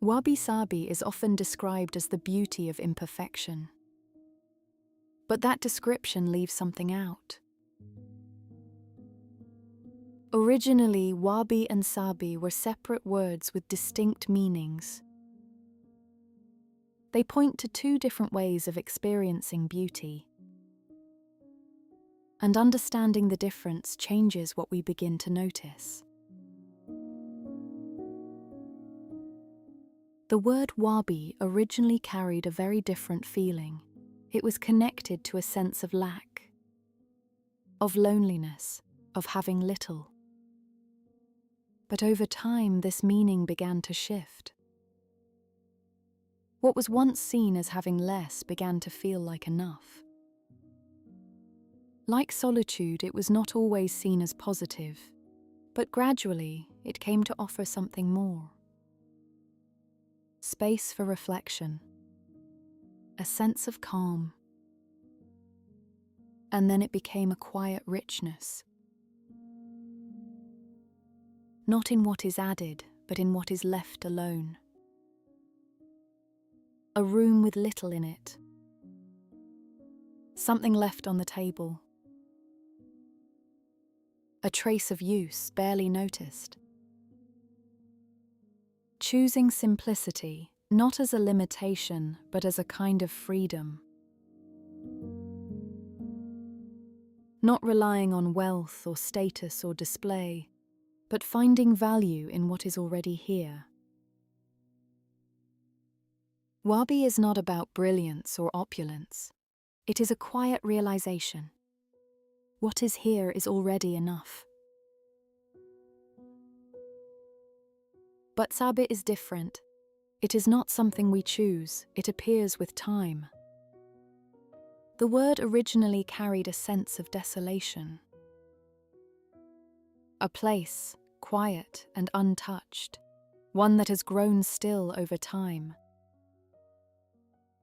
Wabi Sabi is often described as the beauty of imperfection. But that description leaves something out. Originally, wabi and sabi were separate words with distinct meanings. They point to two different ways of experiencing beauty. And understanding the difference changes what we begin to notice. The word wabi originally carried a very different feeling. It was connected to a sense of lack, of loneliness, of having little. But over time, this meaning began to shift. What was once seen as having less began to feel like enough. Like solitude, it was not always seen as positive, but gradually it came to offer something more. Space for reflection, a sense of calm, and then it became a quiet richness. Not in what is added, but in what is left alone. A room with little in it. Something left on the table. A trace of use barely noticed. Choosing simplicity, not as a limitation, but as a kind of freedom. Not relying on wealth or status or display, but finding value in what is already here. Wabi is not about brilliance or opulence. It is a quiet realization. What is here is already enough. But sabi is different. It is not something we choose, it appears with time. The word originally carried a sense of desolation. A place, quiet and untouched, one that has grown still over time.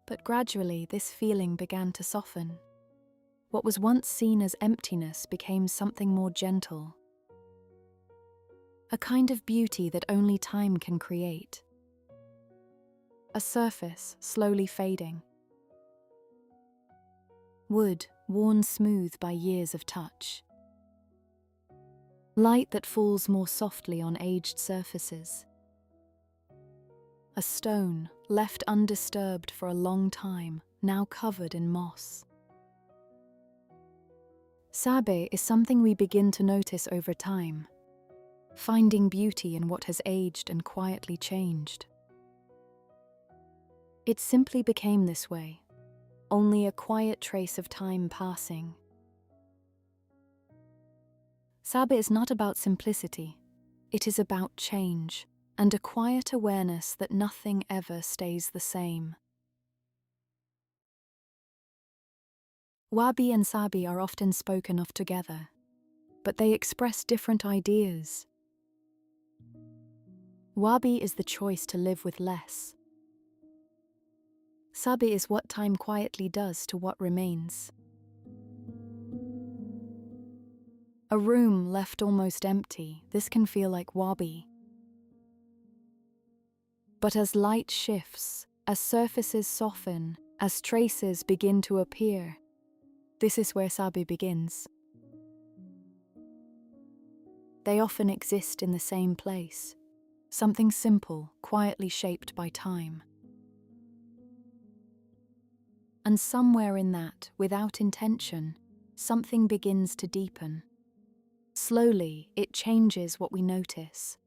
But gradually this feeling began to soften. What was once seen as emptiness became something more gentle. A kind of beauty that only time can create. A surface slowly fading. Wood worn smooth by years of touch. Light that falls more softly on aged surfaces. A stone left undisturbed for a long time, now covered in moss. Sabi is something we begin to notice over time, finding beauty in what has aged and quietly changed. It simply became this way, only a quiet trace of time passing. Sabi is not about simplicity, it is about change, and a quiet awareness that nothing ever stays the same. Wabi and sabi are often spoken of together, but they express different ideas. Wabi is the choice to live with less. Sabi is what time quietly does to what remains. A room left almost empty, this can feel like wabi. But as light shifts, as surfaces soften, as traces begin to appear, this is where sabi begins. They often exist in the same place, something simple, quietly shaped by time. And somewhere in that, without intention, something begins to deepen. Slowly, it changes what we notice.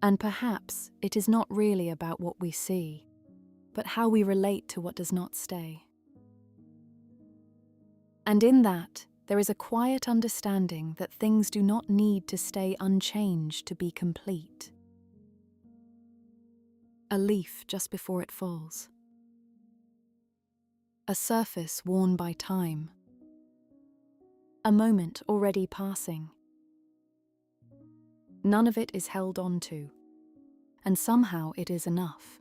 And perhaps it is not really about what we see, but how we relate to what does not stay. And in that, there is a quiet understanding that things do not need to stay unchanged to be complete. A leaf just before it falls. A surface worn by time. A moment already passing. None of it is held on to, and somehow it is enough.